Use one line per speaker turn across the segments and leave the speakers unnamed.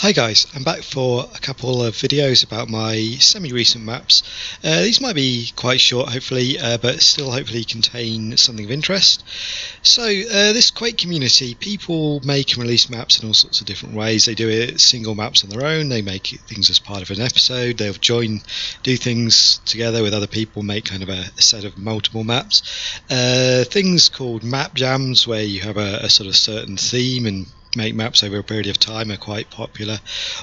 Hi guys, I'm back for a couple of videos about my semi-recent maps. These might be quite short hopefully, but still hopefully contain something of interest. So this Quake community, people make and release maps in all sorts of different ways. They do it single maps on their own, they make things as part of an episode, they'll do things together with other people, make kind of a set of multiple maps. Things called map jams, where you have a sort of certain theme and make maps over a period of time, are quite popular.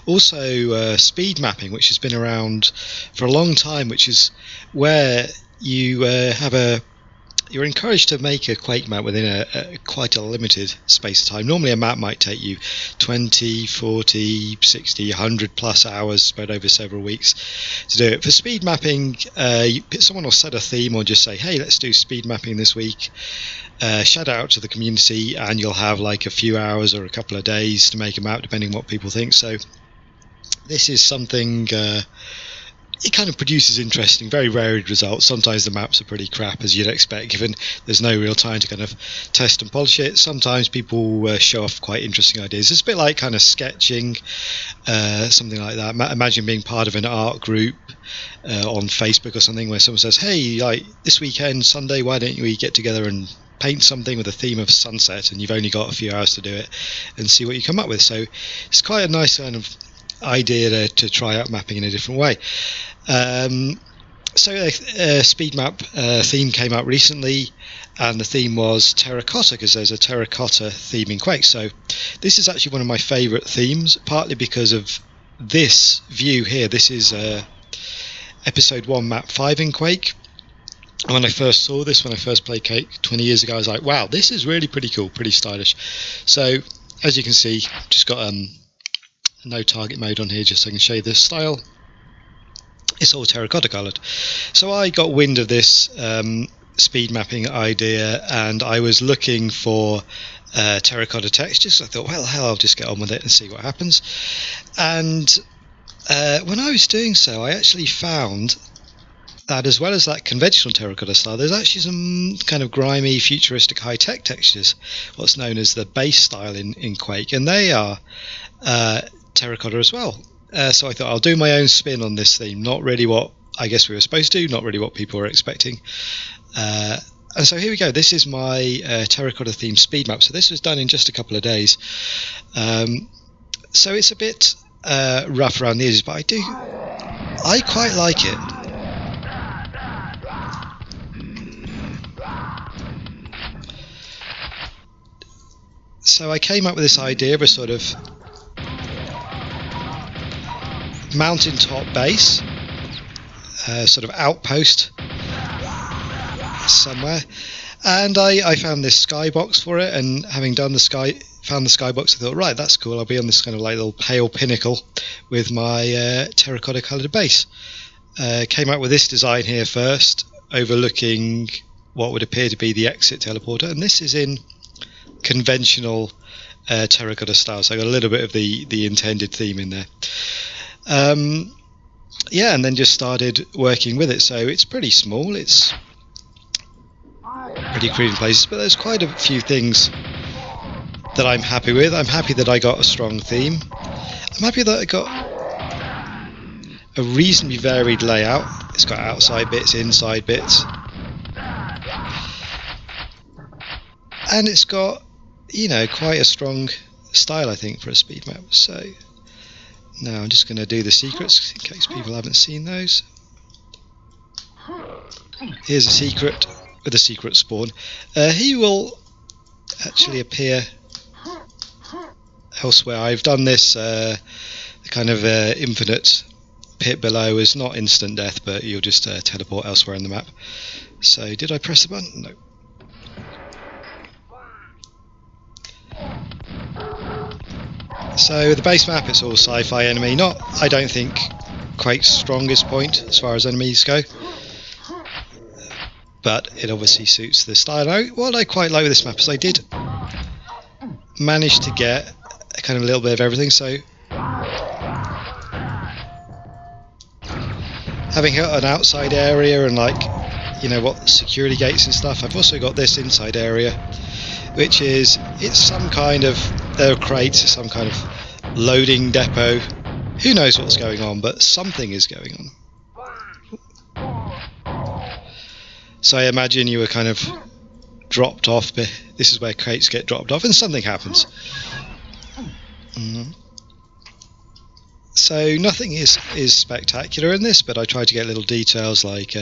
Also speed mapping, which has been around for a long time, which is where you you're encouraged to make a Quake map within quite a limited space of time. Normally a map might take you 20, 40, 60, 100 plus hours spread over several weeks to do it. For speed mapping, someone will set a theme or just say, hey, let's do speed mapping this week. Shout out to the community, and you'll have like a few hours or a couple of days to make a map, depending on what people think. So this is something, it kind of produces interesting, very varied results. Sometimes the maps are pretty crap, as you'd expect, given there's no real time to kind of test and polish it. Sometimes people show off quite interesting ideas. It's a bit like kind of sketching, something like that. Imagine being part of an art group on Facebook or something, where someone says, hey, like this weekend, Sunday, why don't we get together and paint something with a theme of sunset, and you've only got a few hours to do it, and see what you come up with. So it's quite a nice kind of idea to try out mapping in a different way. So a speed map theme came out recently, and the theme was terracotta, because there's a terracotta theme in Quake. So this is actually one of my favourite themes, partly because of this view here. This is episode 1 map 5 in Quake. And when I first saw this, when I first played Quake 20 years ago, I was like, wow, this is really pretty cool, pretty stylish. So as you can see, I've just got no target mode on here, just so I can show you this style. It's all terracotta coloured. So I got wind of this speed mapping idea, and I was looking for terracotta textures. So I thought, well, hell, I'll just get on with it and see what happens. And when I was doing so, I actually found that as well as that conventional terracotta style, there's actually some kind of grimy, futuristic, high-tech textures, what's known as the base style in Quake, and they are terracotta as well. So I thought I'll do my own spin on this theme, not really what I guess we were supposed to do, not really what people were expecting. And so here we go, this is my terracotta theme speed map. So this was done in just a couple of days. So it's a bit rough around the edges, but I quite like it. So I came up with this idea of a sort of mountaintop base, sort of outpost somewhere, and I found this skybox for it, and having found the skybox, I thought, right, that's cool, I'll be on this kind of like little pale pinnacle with my terracotta coloured base. Came up with this design here first, overlooking what would appear to be the exit teleporter, and this is in conventional terracotta style, so I got a little bit of the intended theme in there. Yeah, and then just started working with it. So it's pretty small, it's pretty crude in places, but there's quite a few things that I'm happy with. I'm happy that I got a strong theme. I'm happy that I got a reasonably varied layout. It's got outside bits, inside bits, and it's got, you know, quite a strong style, I think, for a speed map. So now I'm just going to do the secrets in case people haven't seen those. Here's a secret with a secret spawn. He will actually appear elsewhere. I've done this kind of infinite pit below is not instant death, but you'll just teleport elsewhere in the map. So did I press the button? No. So the base map, it's all sci-fi enemy. I don't think Quake's strongest point as far as enemies go, but it obviously suits the style. What I quite like with this map is I did manage to get kind of a little bit of everything. So having an outside area and, like, you know, what security gates and stuff, I've also got this inside area, which is, it's some kind of, there are crates, some kind of loading depot. Who knows what's going on, but something is going on. So I imagine you were kind of dropped off. This is where crates get dropped off, and something happens. So nothing is spectacular in this, but I try to get little details like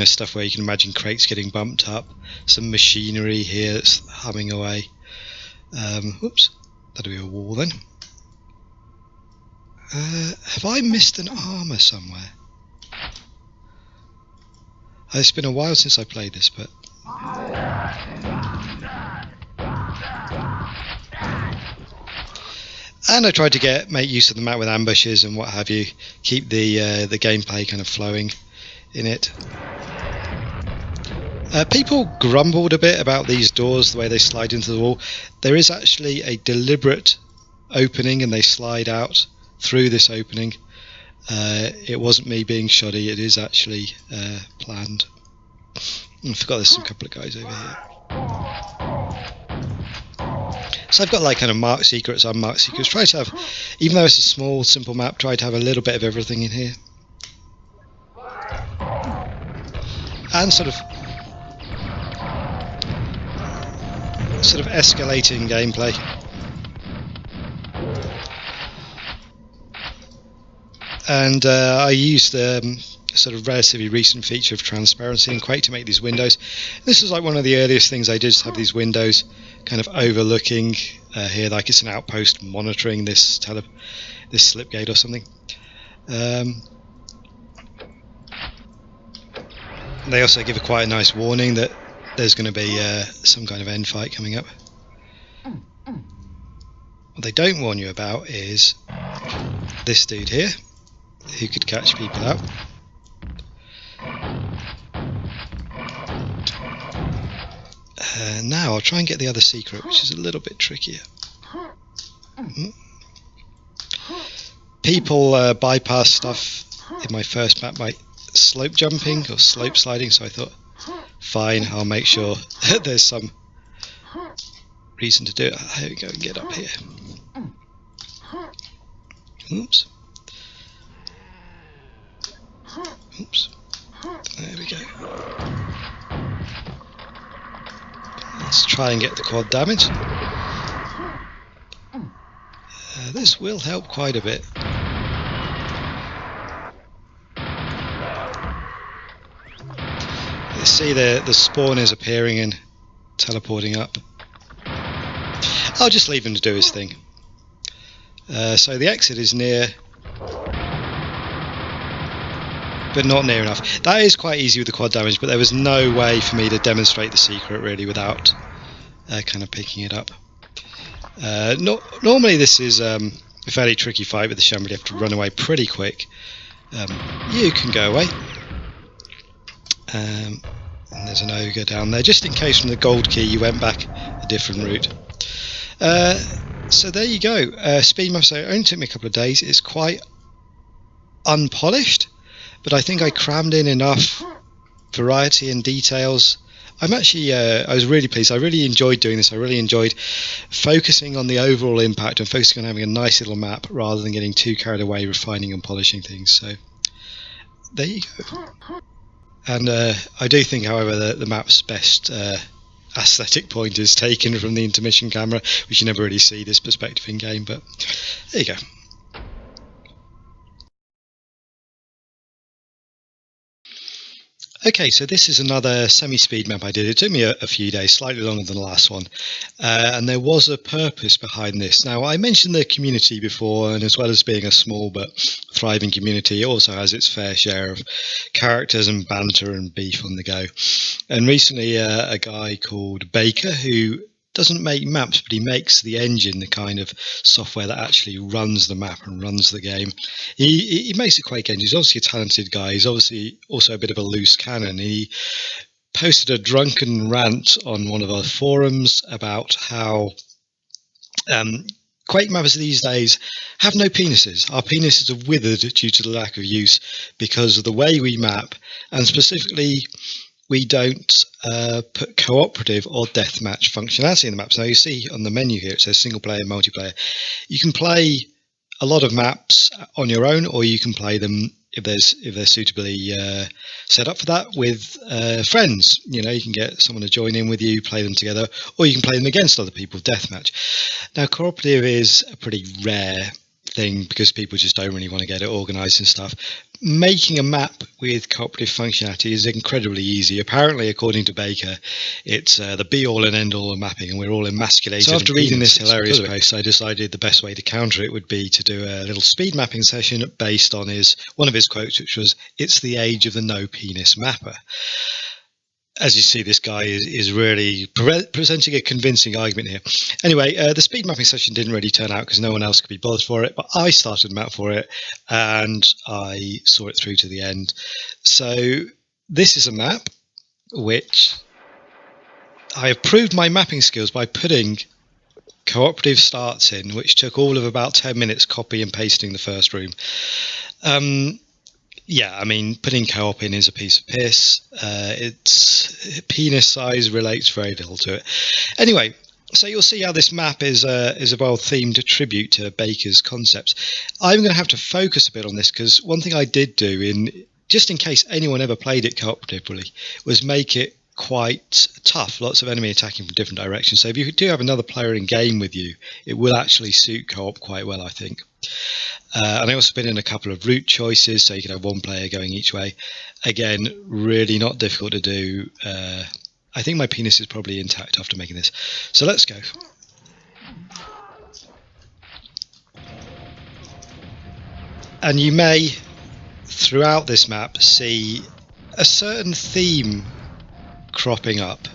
stuff where you can imagine crates getting bumped up, some machinery here that's humming away. Whoops, that'll be a wall then. Have I missed an armour somewhere? It's been a while since I played this, but and I tried to make use of the map with ambushes and what have you, keep the gameplay kind of flowing in it. People grumbled a bit about these doors, the way they slide into the wall. There is actually a deliberate opening and they slide out through this opening. It wasn't me being shoddy, it is actually planned. I forgot there's a couple of guys over here. So I've got like kind of marked secrets, unmarked secrets. Try to have, even though it's a small, simple map, try to have a little bit of everything in here. And sort of escalating gameplay. And I used the sort of relatively recent feature of transparency in Quake to make these windows. This is like one of the earliest things I did, just have these windows kind of overlooking here, like it's an outpost monitoring this slip gate or something. They also give quite a nice warning that there's going to be some kind of end fight coming up. What they don't warn you about is this dude here, who could catch people out. Now I'll try and get the other secret, which is a little bit trickier. People bypass stuff in my first map by slope jumping or slope sliding, so I thought, fine, I'll make sure that there's some reason to do it. Here we go, and get up here. Oops. Oops. There we go. Let's try and get the quad damage. This will help quite a bit. You see the spawn is appearing and teleporting up. I'll just leave him to do his thing. So the exit is near, but not near enough. That is quite easy with the quad damage, but there was no way for me to demonstrate the secret really without kind of picking it up. Normally this is a fairly tricky fight with the Shambler. You have to run away pretty quick. You can go away. And there's an ogre down there, just in case from the gold key you went back a different route. So there you go. Speed maps, it only took me a couple of days. It's quite unpolished, but I think I crammed in enough variety and details. I was really pleased. I really enjoyed doing this. I really enjoyed focusing on the overall impact and focusing on having a nice little map rather than getting too carried away refining and polishing things. So there you go. And I do think, however, that the map's best aesthetic point is taken from the intermission camera, which you never really see this perspective in game, but there you go. Okay, so this is another semi-speed map I did. It took me a few days, slightly longer than the last one, and there was a purpose behind this. Now, I mentioned the community before, and as well as being a small but thriving community, it also has its fair share of characters and banter and beef on the go. And recently, a guy called Baker, who doesn't make maps, but he makes the engine, the kind of software that actually runs the map and runs the game. He makes a Quake engine. He's obviously a talented guy. He's obviously also a bit of a loose cannon. He posted a drunken rant on one of our forums about how Quake mappers these days have no penises. Our penises are withered due to the lack of use because of the way we map, and specifically we don't put cooperative or deathmatch functionality in the maps. Now you see on the menu here it says single player, multiplayer. You can play a lot of maps on your own, or you can play them if they're suitably set up for that with friends. You know, you can get someone to join in with you, play them together, or you can play them against other people, deathmatch. Now cooperative is a pretty rare thing because people just don't really want to get it organized and stuff. Making a map with cooperative functionality is incredibly easy. Apparently, according to Baker, it's the be-all and end-all of mapping, and we're all emasculated. So after reading this hilarious post, I decided the best way to counter it would be to do a little speed mapping session based on one of his quotes, which was, "It's the age of the no-penis mapper." As you see, this guy is really presenting a convincing argument here. Anyway, the speed mapping session didn't really turn out because no one else could be bothered for it, but I started a map for it and I saw it through to the end. So this is a map which I improved my mapping skills by putting cooperative starts in, which took all of about 10 minutes copy and pasting the first room. Yeah, I mean, putting co-op in is a piece of piss. Its penis size relates very little to it. Anyway, so you'll see how this map is a well-themed tribute to Baker's concepts. I'm going to have to focus a bit on this because one thing I did do, just in case anyone ever played it cooperatively, was make it quite tough. Lots of enemy attacking from different directions. So if you do have another player in game with you, it will actually suit co-op quite well, I think. And I also put in a couple of route choices so you can have one player going each way. Again, really not difficult to do. I think my penis is probably intact after making this. So let's go. And you may, throughout this map, see a certain theme cropping up.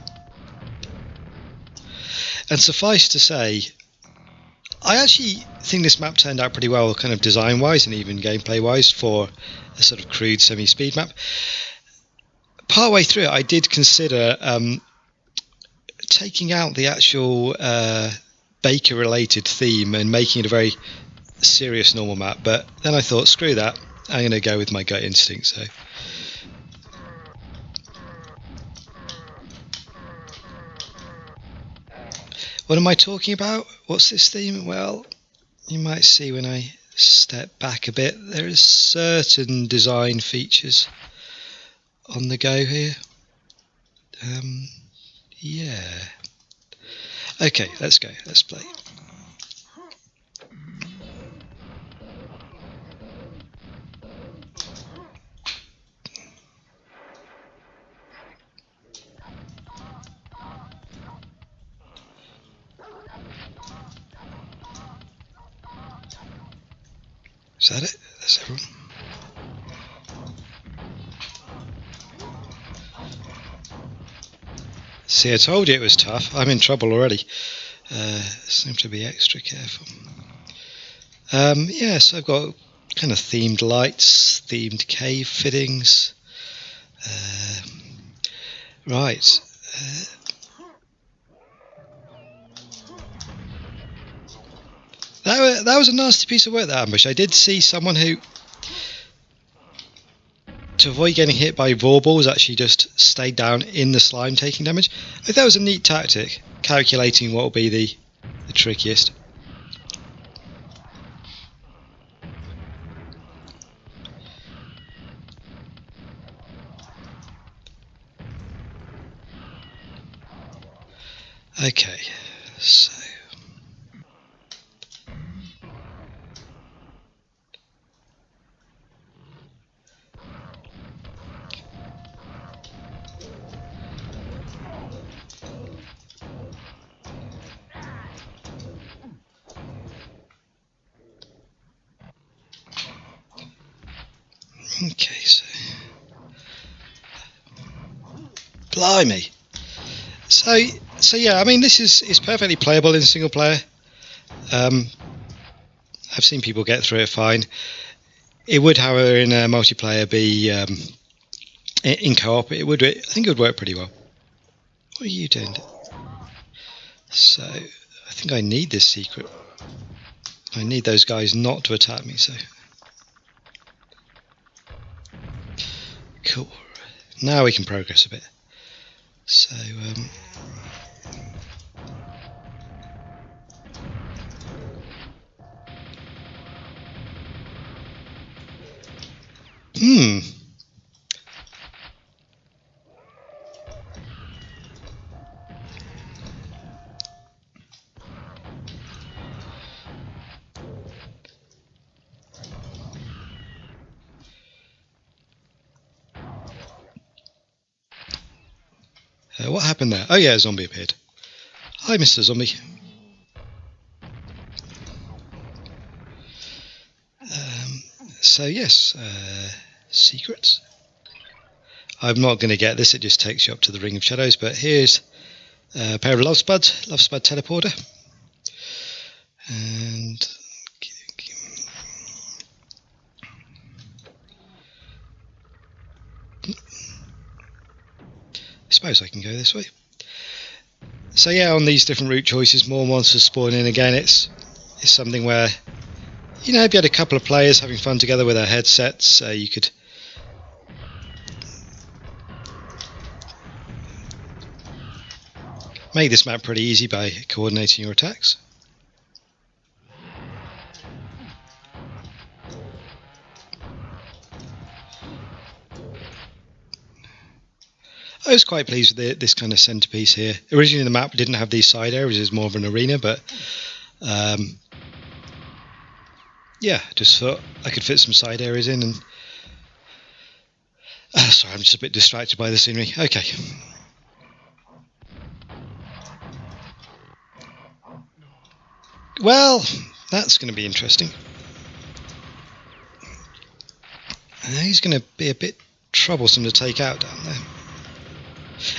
And suffice to say, I actually think this map turned out pretty well, kind of design-wise and even gameplay-wise, for a sort of crude semi-speed map. Partway through it, I did consider taking out the actual Baker-related theme and making it a very serious normal map, but then I thought, screw that, I'm going to go with my gut instinct. So what am I talking about? What's this theme? Well, you might see when I step back a bit, there is certain design features on the go here. Yeah. Okay, let's go. Let's play. Is that it? That's everyone. See, I told you it was tough. I'm in trouble already. Seem to be extra careful. Yeah, so I've got kind of themed lights, themed cave fittings. Right. That was a nasty piece of work, that ambush. I did see someone who, to avoid getting hit by vorballs, actually just stayed down in the slime taking damage. I think that was a neat tactic, calculating what will be the trickiest. Okay, so okay, so blimey. So yeah, I mean, this is perfectly playable in single player. I've seen people get through it fine. It would, however, in multiplayer be in co-op. I think it would work pretty well. What are you doing? So I think I need this secret. I need those guys not to attack me. So cool. Now we can progress a bit. So what happened there? Oh yeah, a zombie appeared. Hi, Mr. Zombie. So yes, secrets. I'm not going to get this, it just takes you up to the Ring of Shadows, but here's a pair of Love Spud teleporter. And I suppose I can go this way. So yeah, on these different route choices, more monsters spawn in again. It's something where, you know, if you had a couple of players having fun together with their headsets, you could make this map pretty easy by coordinating your attacks. I was quite pleased with this kind of centerpiece here. Originally the map didn't have these side areas, it was more of an arena, but yeah, just thought I could fit some side areas in. And sorry, I'm just a bit distracted by the scenery. Okay. Well, that's going to be interesting. He's going to be a bit troublesome to take out down there.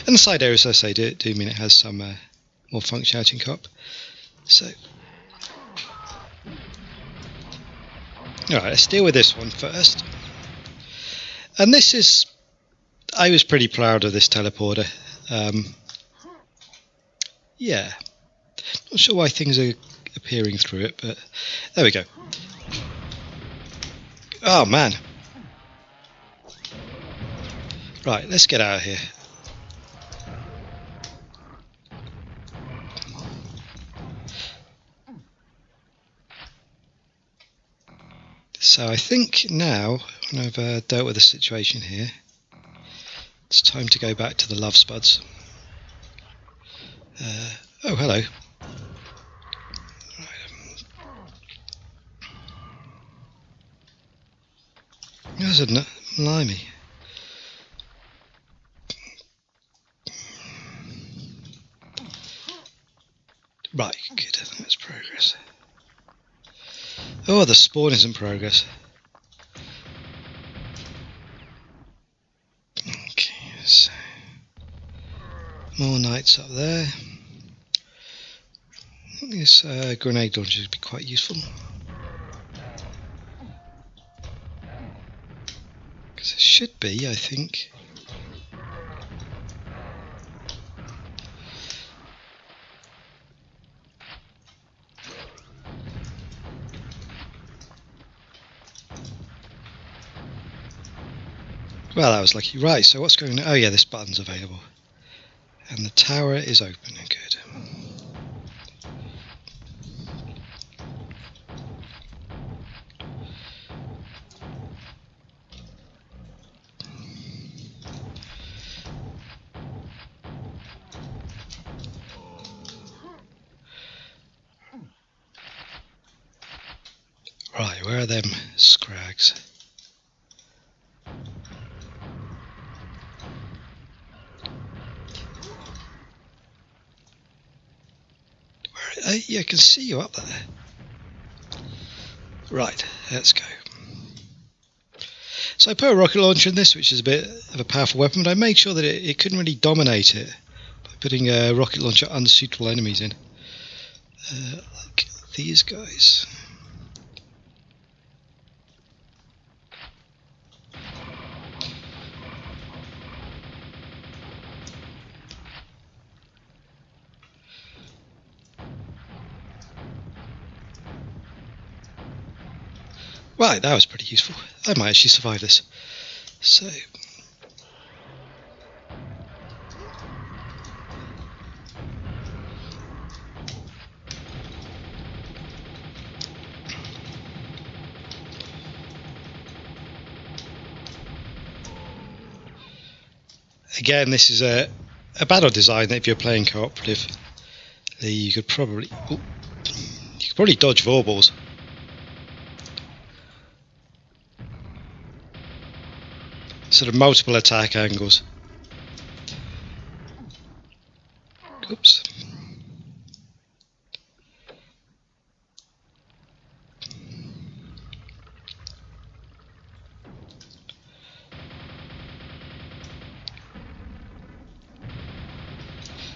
And the side areas, as I say, do mean it has some more functionality in co-op. So, alright, let's deal with this one first. And this is, I was pretty proud of this teleporter. Yeah, not sure why things are appearing through it, but there we go. Oh man. Right, let's get out of here. So I think now, when I've dealt with the situation here, it's time to go back to the Love Spuds. Oh, hello. There's a blimey. Right, good. That's progress. Oh, the spawn isn't progress. Okay, so more knights up there. I think this grenade launcher would be quite useful. Because it should be, I think. Well, that was lucky. Right, so what's going on? Oh yeah, this button's available. And the tower is open. Good. Right, where are them scrags? Yeah, I can see you up there. Right, let's go. So I put a rocket launcher in this, which is a bit of a powerful weapon, but I made sure that it couldn't really dominate it by putting a rocket launcher unsuitable enemies in. Like these guys. Right, that was pretty useful. I might actually survive this. So, Again, this is a battle design that if you're playing cooperative, you could probably dodge vorpals. Sort of multiple attack angles. Oops.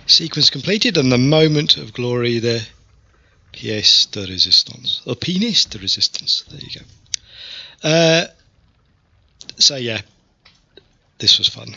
Sequence completed, and the moment of glory, the pièce de résistance, or pièce de résistance. There you go. So yeah, this was fun.